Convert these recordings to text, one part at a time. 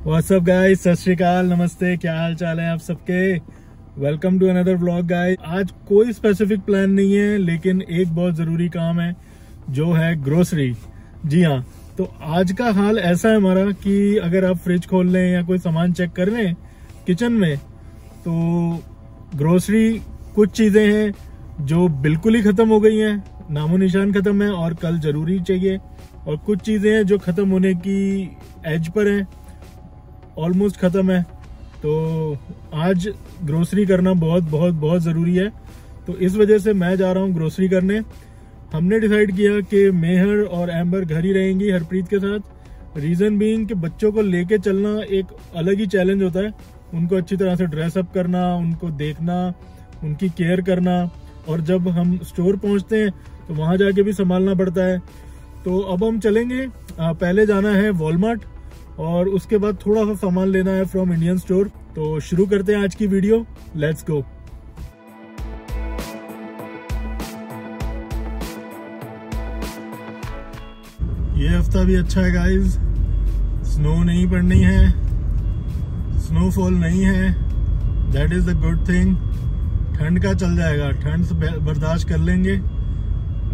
WhatsApp guys, सत श्री अकाल, नमस्ते, क्या हाल चाल है आप सबके। Welcome to another vlog guys. आज कोई स्पेसिफिक प्लान नहीं है, लेकिन एक बहुत जरूरी काम है जो है ग्रोसरी। जी हाँ, तो आज का हाल ऐसा है हमारा कि अगर आप फ्रिज खोल लें या कोई सामान चेक कर लें किचन में, तो ग्रोसरी कुछ चीजें हैं जो बिल्कुल ही खत्म हो गई हैं, नामो निशान खत्म है और कल जरूरी चाहिए, और कुछ चीजें हैं जो खत्म होने की एज पर हैं, ऑलमोस्ट खत्म है। तो आज ग्रोसरी करना बहुत बहुत बहुत जरूरी है, तो इस वजह से मैं जा रहा हूँ ग्रोसरी करने। हमने डिसाइड किया कि मेहर और एम्बर घर ही रहेंगी हरप्रीत के साथ। रीजन बीइंग कि बच्चों को लेके चलना एक अलग ही चैलेंज होता है, उनको अच्छी तरह से ड्रेसअप करना, उनको देखना, उनकी केयर करना, और जब हम स्टोर पहुंचते हैं तो वहां जाके भी संभालना पड़ता है। तो अब हम चलेंगे, पहले जाना है वॉलमार्ट और उसके बाद थोड़ा सा सामान लेना है फ्रॉम इंडियन स्टोर। तो शुरू करते हैं आज की वीडियो, लेट्स गो। ये हफ्ता भी अच्छा है गाइस, स्नो नहीं पड़नी है, स्नोफॉल नहीं है, that is the good thing. ठंड का चल जाएगा, ठंड से बर्दाश्त कर लेंगे,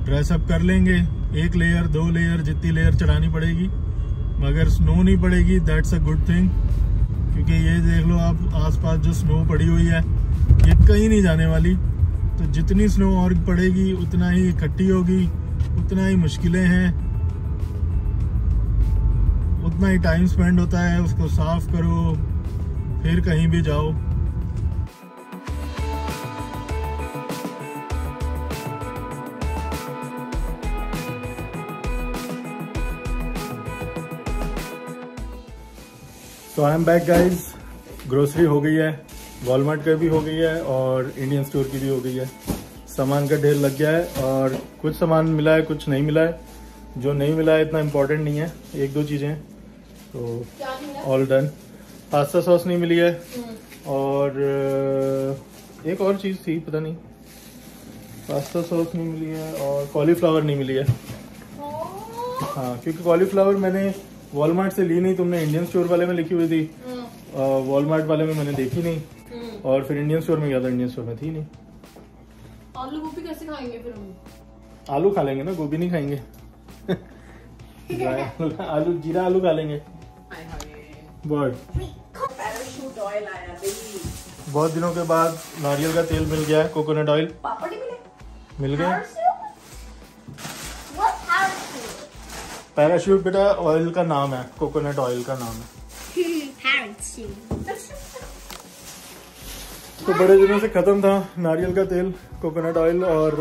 ड्रेसअप कर लेंगे, 1 लेयर 2 लेयर जितनी लेयर चढ़ानी पड़ेगी, मगर स्नो नहीं पड़ेगी, दैट्स अ गुड थिंग। क्योंकि ये देख लो आप, आसपास जो स्नो पड़ी हुई है ये कहीं नहीं जाने वाली। तो जितनी स्नो और पड़ेगी उतना ही इकट्ठी होगी, उतना ही मुश्किलें हैं, उतना ही टाइम स्पेंड होता है। उसको साफ करो, फिर कहीं भी जाओ। तो I am back guys. Grocery हो गई है, वॉलमार्ट का भी हो गई है और इंडियन स्टोर की भी हो गई है। सामान का ढेर लग गया है और कुछ सामान मिला है, कुछ नहीं मिला है। जो नहीं मिला है इतना इम्पोर्टेंट नहीं है, 1-2 चीजें हैं, तो ऑल डन। पास्ता सॉस नहीं मिली है और एक और चीज थी, पता नहीं, पास्ता सॉस नहीं मिली है और कॉलीफ्लावर नहीं मिली है। हाँ, क्योंकि कॉलीफ्लावर मैंने वॉलमार्ट से ली नहीं, तुमने इंडियन स्टोर वाले में लिखी हुई थी, वॉलमार्ट वाले में मैंने देखी नहीं, और फिर इंडियन स्टोर में गया था, इंडियन स्टोर में थी नहीं। आलू गोभी कैसे खाएंगे फिर हम? आलू खा लेंगे ना, गोभी नहीं खाएंगे। आलू, जीरा आलू खा लेंगे। बहुत दिनों के बाद नारियल का तेल मिल गया है, कोकोनट ऑयल। पापड़ नहीं मिले? मिल गया। पैराशूट बेटा ऑयल का नाम है, कोकोनट ऑयल का नाम है। तो बड़े दिनों से खत्म था नारियल का तेल, कोकोनट ऑयल, और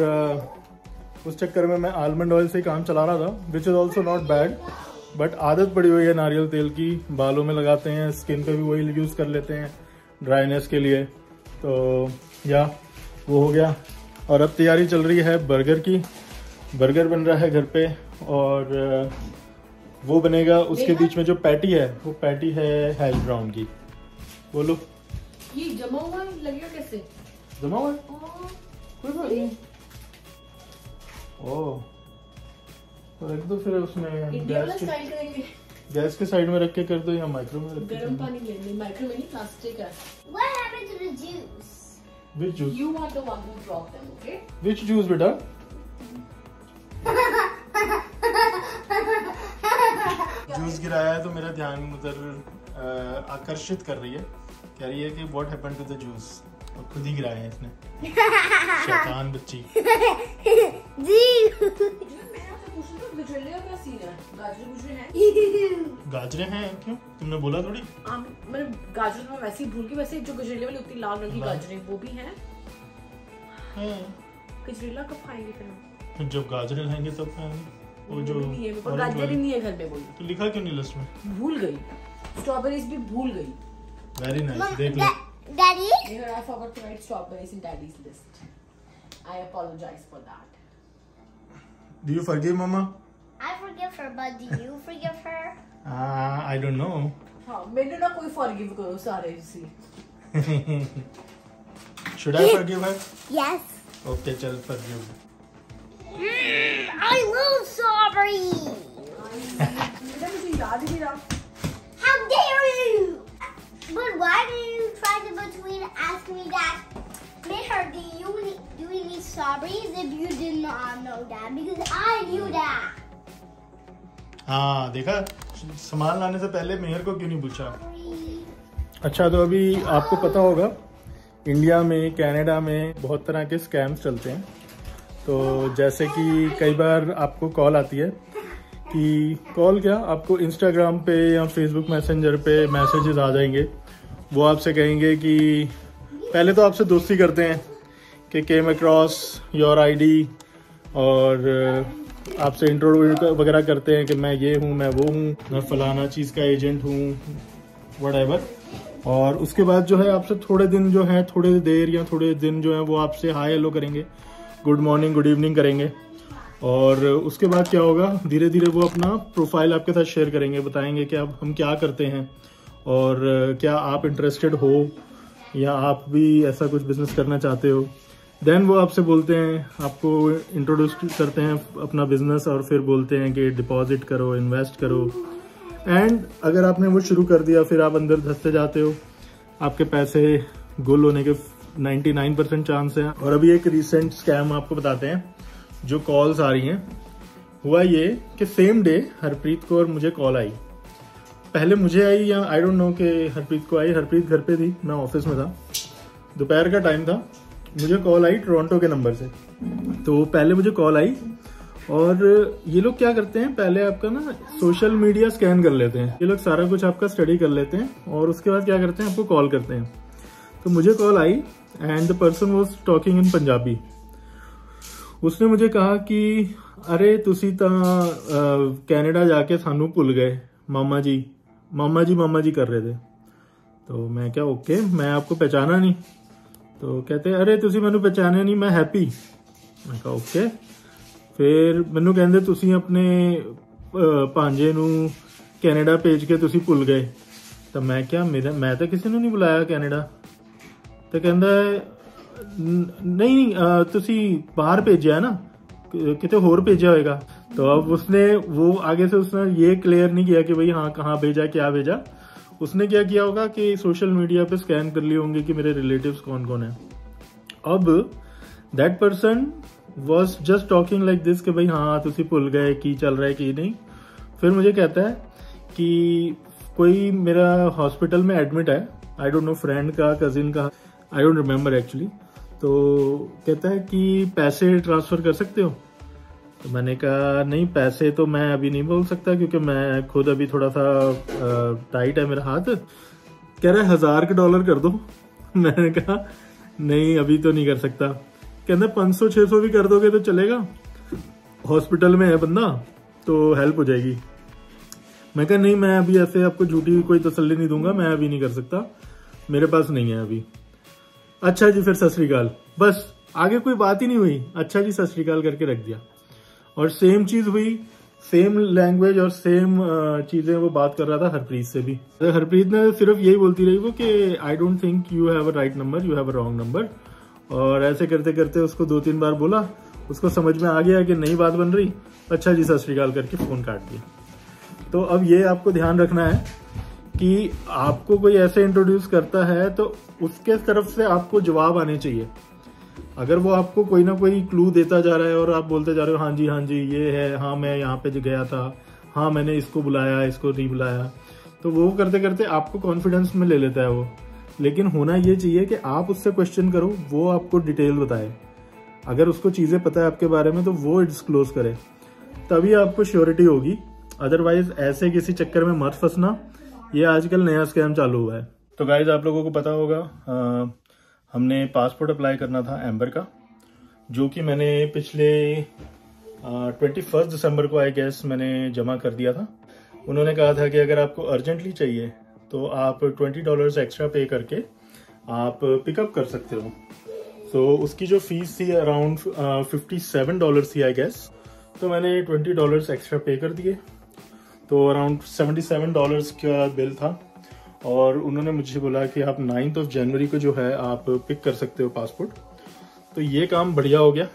उस चक्कर में मैं आलमंड ऑयल से ही काम चला रहा था, which is also not bad, but आदत पड़ी हुई है नारियल तेल की। बालों में लगाते हैं, स्किन पे भी वही यूज कर लेते हैं ड्राइनेस के लिए। तो या वो हो गया, और अब तैयारी चल रही है बर्गर की। बर्गर बन रहा है घर पे, और वो बनेगा, उसके बीच में जो पैटी है वो पैटी है हैश ब्राउन की। बोलो, ये जमा हुआ लगेगा कैसे? जमा हुआ कोई बात नहीं। ओह, तो रख दो फिर उसमें, गैस के साइड में रख के कर दो, या माइक्रो में रख के। गर्म पानी लेने, माइक्रो में नहीं, प्लास्टिक है। What happened to the juice? Which juice? You are the one who dropped them, okay? Which juice बेटा? जूस गिराया है तो मेरा ध्यान उधर आकर्षित कर रही है, कह रही है कि what happened to the juice, और खुद ही गिराया है इसने। शैतान बच्ची। जी। मैं आपसे पूछ रही हूँ, गजरेले का क्या सीन है? गाजरे हैं? गाजरे हैं क्यों? तुमने बोला थोड़ी। मैं गाजर में वैसे ही भूल गई, वैसे जो गजरेले वाली होती लाल रंग की गाजरें, वो भी हैं। गजरेला कब खाएंगे फिर हम? जब गाजरे खाएंगे तब खाएंगे। वो जो गाजर ही नहीं है घर में, बोली तो लिखा क्यों नहीं लिस्ट में? भूल गई। स्ट्रॉबेरीज भी भूल गई। वेरी नाइस, देख लो। Daddy? I forgot to write strawberries in Daddy's list. I apologize for that. Do you forgive Mama? I forgive her, but do you forgive her? I don't know. हाँ, मैंने ना कोई forgive करो सारे इसी। Should I forgive her? Yes. Okay, चल forgive. I love strawberries. मुझे याद ही नहीं रहा। How dare you? me that. Mister, do we need strawberries if you did not know that? Because I knew that. हाँ देखा, सामान लाने से पहले मेहर को क्यों नहीं पूछा। अच्छा, तो अभी आपको पता होगा इंडिया में, कनाडा में बहुत तरह के स्कैम्स चलते हैं। तो जैसे कि कई बार आपको कॉल आती है कि कॉल क्या, आपको इंस्टाग्राम पे या फेसबुक मैसेंजर पे मैसेजेस आ जाएंगे। वो आपसे कहेंगे कि पहले तो आपसे दोस्ती करते हैं कि केम अक्रॉस योर आईडी, और आपसे इंट्रोड्यूस वगैरह करते हैं कि मैं ये हूँ, मैं वो हूँ, मैं फलाना चीज़ का एजेंट हूँ, व्हाटएवर। और उसके बाद जो है आपसे थोड़े देर या थोड़े दिन जो है वो आपसे हाय हेलो करेंगे, गुड मॉर्निंग गुड इवनिंग करेंगे। और उसके बाद क्या होगा, धीरे धीरे वो अपना प्रोफाइल आपके साथ शेयर करेंगे, बताएंगे कि अब हम क्या करते हैं और क्या आप इंटरेस्टेड हो या आप भी ऐसा कुछ बिजनेस करना चाहते हो। देन वो आपसे बोलते हैं, आपको इंट्रोड्यूस करते हैं अपना बिजनेस, और फिर बोलते हैं कि डिपॉजिट करो, इन्वेस्ट करो। एंड अगर आपने वो शुरू कर दिया, फिर आप अंदर धंसते जाते हो, आपके पैसे गुल होने के 99% चांस है। और अभी एक रिसेंट स्कैम आपको बताते हैं, जो कॉल्स आ रही हैं। हुआ ये कि सेम डे हरप्रीत को और मुझे कॉल आई। पहले मुझे आई या आई डोंट नो कि हरप्रीत को आई। हरप्रीत घर पे थी, मैं ऑफिस में था, दोपहर का टाइम था। मुझे कॉल आई टोरंटो के नंबर से। तो पहले मुझे कॉल आई, और ये लोग क्या करते हैं, पहले आपका ना सोशल मीडिया स्कैन कर लेते हैं। ये लोग सारा कुछ आपका स्टडी कर लेते हैं, और उसके बाद क्या करते हैं, आपको कॉल करते हैं। तो मुझे call I and the person was talking in Punjabi. उसने मुझे कहा कि अरे तुसी तो कैनेडा जाके सानू भुल गए, मामा जी कर रहे थे। तो मैं क्या ओके, मैं आपको पहचाना नहीं। तो कहते अरे तुसी मैनू पहचाने नहीं, मैं हैप्पी। मैं कहा ओके। फिर मैनू कहते तुसी अपने भांजे नू कैनेडा भेज के तुसी भुल गए। तो मैं क्या, मैं तो किसी ने नहीं बुलाया कैनेडा। तो कहता नहीं तुसी बाहर भेजा है ना, किते होर भेजा होएगा। तो अब वो आगे से उसने ये क्लियर नहीं किया कि भाई हाँ कहाँ भेजा, क्या भेजा। उसने क्या किया होगा कि सोशल मीडिया पे स्कैन कर लिए होंगे कि मेरे रिलेटिव्स कौन कौन है। अब that person was just talking like this कि भाई हाँ तुसी भुल गए, की चल रहा है की नहीं। फिर मुझे कहता है कि कोई मेरा हॉस्पिटल में एडमिट है, आई डोंट नो, फ्रेंड का, कजिन का, आई डोंट रिमेम्बर एक्चुअली। तो कहता है कि पैसे ट्रांसफर कर सकते हो। तो मैंने कहा नहीं, पैसे तो मैं अभी नहीं बोल सकता क्योंकि मैं खुद अभी थोड़ा सा टाइट है मेरा हाथ। कह रहा है $1000 कर दो। मैंने कहा नहीं अभी तो नहीं कर सकता। कहता 500-600 भी कर दोगे तो चलेगा, हॉस्पिटल में है बंदा तो हेल्प हो जाएगी। मैं कहा नहीं, मैं अभी ऐसे आपको झूठी कोई तसल्ली नहीं दूंगा, मैं अभी नहीं कर सकता, मेरे पास नहीं है अभी। अच्छा जी फिर सत श्री अकाल, बस आगे कोई बात ही नहीं हुई। अच्छा जी सत श्री अकाल करके रख दिया। और सेम चीज हुई, सेम लैंग्वेज और सेम चीजें वो बात कर रहा था हरप्रीत से भी। हरप्रीत ने सिर्फ यही बोलती रही वो कि I don't think you have a right number, you have a wrong number. और ऐसे करते करते उसको 2-3 बार बोला, उसको समझ में आ गया कि नई बात बन रही। अच्छा जी सत श्री अकाल करके फोन काट दिया। तो अब ये आपको ध्यान रखना है कि आपको कोई ऐसे इंट्रोड्यूस करता है तो उसके तरफ से आपको जवाब आने चाहिए। अगर वो आपको कोई ना कोई क्लू देता जा रहा है और आप बोलते जा रहे हो हाँ जी ये है, हाँ मैं यहाँ पे गया था, हाँ मैंने इसको बुलाया, इसको नहीं बुलाया, तो वो करते करते आपको कॉन्फिडेंस में ले लेता है वो। लेकिन होना ये चाहिए कि आप उससे क्वेश्चन करो, वो आपको डिटेल बताए। अगर उसको चीजें पता है आपके बारे में तो वो डिस्क्लोज करे, तभी आपको श्योरिटी होगी। अदरवाइज ऐसे किसी चक्कर में मत फंसना, ये आजकल नया स्कैम चालू हुआ है। तो गाइज आप लोगों को पता होगा हमने पासपोर्ट अप्लाई करना था एम्बर का, जो कि मैंने पिछले 21 दिसंबर को आई गेस मैंने जमा कर दिया था। उन्होंने कहा था कि अगर आपको अर्जेंटली चाहिए तो आप $20 एक्स्ट्रा पे करके आप पिकअप कर सकते हो। तो उसकी जो फीस थी अराउंड $57 थी आई गेस। तो मैंने $20 एक्स्ट्रा पे कर दिए, तो अराउंड $77 का बिल था। और उन्होंने मुझे बोला कि आप 9 जनवरी को जो है आप पिक कर सकते हो पासपोर्ट। तो ये काम बढ़िया हो गया।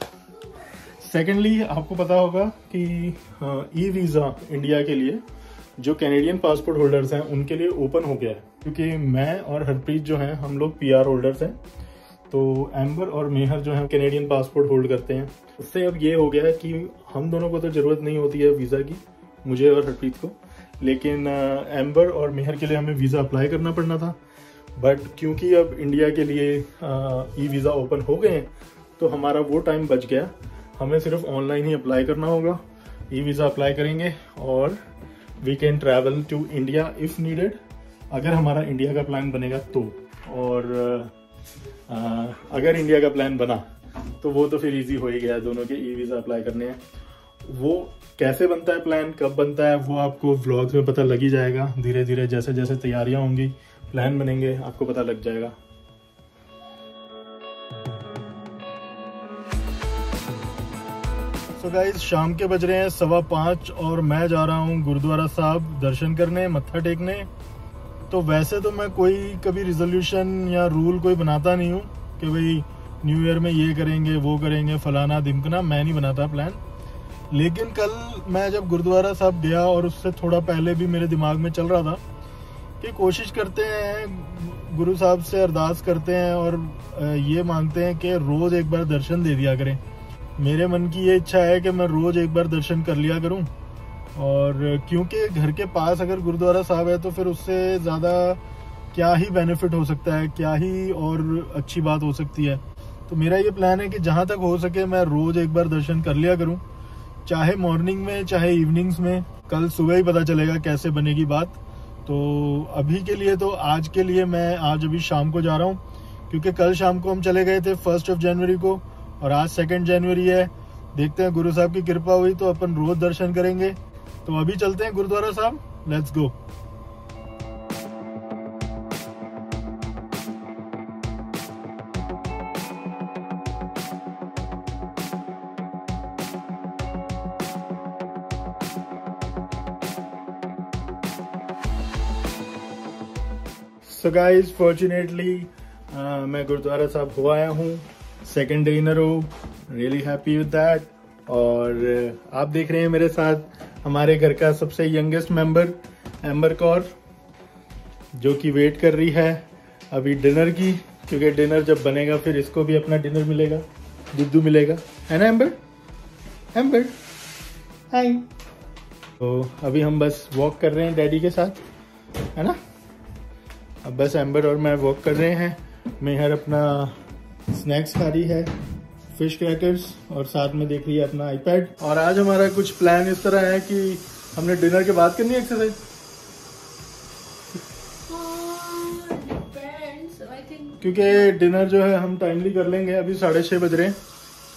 सेकेंडली आपको पता होगा कि ई वीज़ा इंडिया के लिए जो कैनेडियन पासपोर्ट होल्डर्स हैं उनके लिए ओपन हो गया है, क्योंकि मैं और हरप्रीत जो हैं हम लोग PR होल्डर्स हैं। तो एम्बर और मेहर जो है कैनेडियन पासपोर्ट होल्ड करते हैं। उससे अब ये हो गया है कि हम दोनों को तो ज़रूरत नहीं होती है वीज़ा की, मुझे और हरप्रीत को, लेकिन एम्बर और मेहर के लिए हमें वीज़ा अप्लाई करना पड़ना था। बट क्योंकि अब इंडिया के लिए ई वीज़ा ओपन हो गए हैं तो हमारा वो टाइम बच गया। हमें सिर्फ ऑनलाइन ही अप्लाई करना होगा, ई वीज़ा अप्लाई करेंगे और we can travel to India if needed, अगर हमारा इंडिया का प्लान बनेगा तो। और अगर इंडिया का प्लान बना तो वो तो फिर इजी हो ही गया, दोनों के ई वीज़ा अप्लाई करने हैं। वो कैसे बनता है प्लान, कब बनता है, वो आपको व्लॉग्स में पता लग ही जाएगा। धीरे धीरे जैसे जैसे तैयारियां होंगी, प्लान बनेंगे, आपको पता लग जाएगा। तो गाइस शाम के बज रहे हैं 5:15 और मैं जा रहा हूँ गुरुद्वारा साहब दर्शन करने, मत्था टेकने। तो वैसे तो मैं कोई कभी रिजोल्यूशन या रूल कोई बनाता नहीं हूँ कि भाई न्यू ईयर में ये करेंगे वो करेंगे फलाना ढिमकना, मैं नहीं बनाता प्लान। लेकिन कल मैं जब गुरुद्वारा साहब गया और उससे थोड़ा पहले भी मेरे दिमाग में चल रहा था कि कोशिश करते हैं, गुरु साहब से अरदास करते हैं और ये मांगते हैं कि रोज़ एक बार दर्शन दे दिया करें। मेरे मन की ये इच्छा है कि मैं रोज़ एक बार दर्शन कर लिया करूं। और क्योंकि घर के पास अगर गुरुद्वारा साहब है तो फिर उससे ज़्यादा क्या ही बेनिफिट हो सकता है, क्या ही और अच्छी बात हो सकती है। तो मेरा ये प्लान है कि जहाँ तक हो सके मैं रोज़ एक बार दर्शन कर लिया करूँ, चाहे मॉर्निंग में चाहे इवनिंग्स में। कल सुबह ही पता चलेगा कैसे बनेगी बात। तो अभी के लिए तो आज के लिए मैं आज अभी शाम को जा रहा हूँ, क्योंकि कल शाम को हम चले गए थे 1 जनवरी को और आज 2 जनवरी है। देखते हैं गुरु साहब की कृपा हुई तो अपन रोज दर्शन करेंगे। तो अभी चलते हैं Gurdwara Sahib, let's go. So guys fortunately मैं गुरुद्वारा साहब हो आया हूँ, 2nd day in a row, really happy with that. और आप देख रहे हैं मेरे साथ हमारे घर का सबसे यंगेस्ट मेंबर एम्बर कौर, जो कि वेट कर रही है अभी डिनर की, क्योंकि डिनर जब बनेगा फिर इसको भी अपना डिनर मिलेगा, दुद्धू मिलेगा, है ना एम्बर? एम्बर हाय। तो अभी हम बस वॉक कर रहे हैं डैडी के साथ, है ना? अब बस एम्बर और मैं वॉक कर रहे हैं। मेहर अपना स्नैक्स खा रही है, फिश क्रैकर्स, और साथ में देख रही है अपना आईपैड। और आज हमारा कुछ प्लान इस तरह है कि हमने डिनर के बाद करनी है एक्सरसाइज, क्योंकि डिनर जो है हम टाइमली कर लेंगे। अभी 6:30 बज रहे हैं,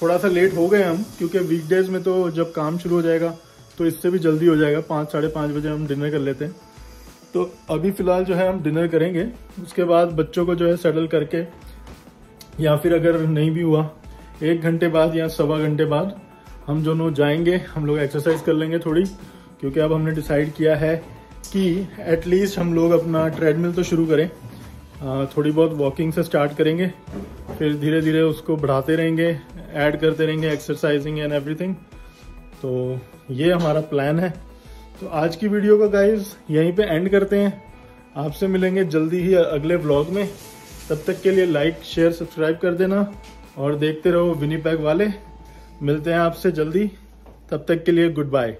थोड़ा सा लेट हो गए हम, क्योंकि वीकडेज में तो जब काम शुरू हो जाएगा तो इससे भी जल्दी हो जाएगा, 5 साढ़े 5 बजे हम डिनर कर लेते हैं। तो अभी फ़िलहाल जो है हम डिनर करेंगे, उसके बाद बच्चों को जो है सेटल करके, या फिर अगर नहीं भी हुआ 1 घंटे बाद या 1.25 घंटे बाद हम दोनों जाएंगे, हम लोग एक्सरसाइज कर लेंगे थोड़ी, क्योंकि अब हमने डिसाइड किया है कि एटलीस्ट हम लोग अपना ट्रेडमिल तो शुरू करें। थोड़ी बहुत वॉकिंग से स्टार्ट करेंगे, फिर धीरे धीरे उसको बढ़ाते रहेंगे, ऐड करते रहेंगे एक्सरसाइजिंग एंड एवरीथिंग। तो ये हमारा प्लान है। तो आज की वीडियो को गाइज यहीं पे एंड करते हैं। आपसे मिलेंगे जल्दी ही अगले व्लॉग में। तब तक के लिए लाइक शेयर सब्सक्राइब कर देना और देखते रहो विनीपेग वाले। मिलते हैं आपसे जल्दी, तब तक के लिए गुड बाय।